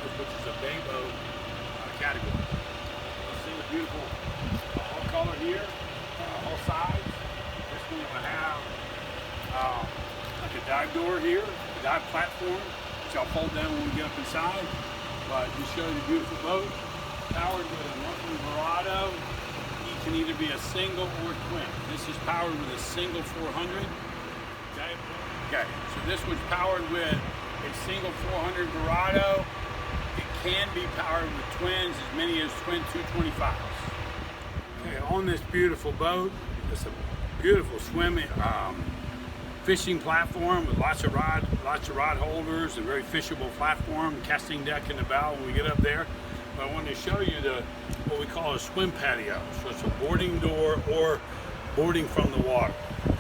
Dauntless, which is a bay boat category. You'll see the beautiful hull color here, hull sides. This one will have like a dive door here, a dive platform, which I'll fold down when we get up inside. But just show you the beautiful boat, powered with a monthly Verado. It can either be a single or twin. This is powered with a single 400. Okay, so this was powered with a single 400 Verado. It can be powered with twins, as many as twin 225s. Okay, on this beautiful boat, it's a beautiful swimming, fishing platform with lots of rod holders, a very fishable platform, casting deck in the bow when we get up there. But I wanted to show you what we call a swim patio. So it's a boarding door or boarding from the water.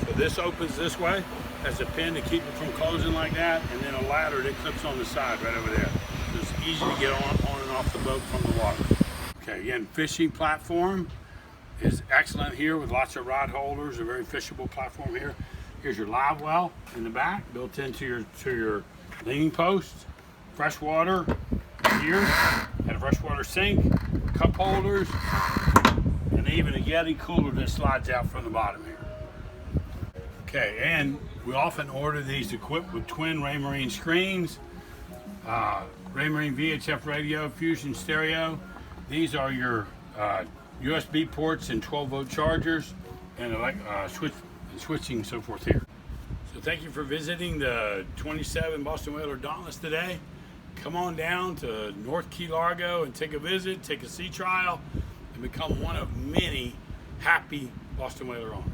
So this opens this way, has a pin to keep it from closing like that, and then a ladder that clips on the side right over there. So it's easy to get on and off the boat from the water. Okay, again, fishing platform is excellent here with lots of rod holders, a very fishable platform here. Here's your Livewell in the back, built into your leaning post. Fresh water here, and a freshwater sink, cup holders, and even a Yeti cooler that slides out from the bottom here. Okay, and we often order these equipped with twin Raymarine screens, Raymarine VHF radio, Fusion stereo. These are your USB ports and 12-volt chargers, and switching and so forth here. So thank you for visiting the 27 Boston Whaler Dauntless today. Come on down to North Key Largo and take a visit, take a sea trial, and become one of many happy Boston Whaler owners.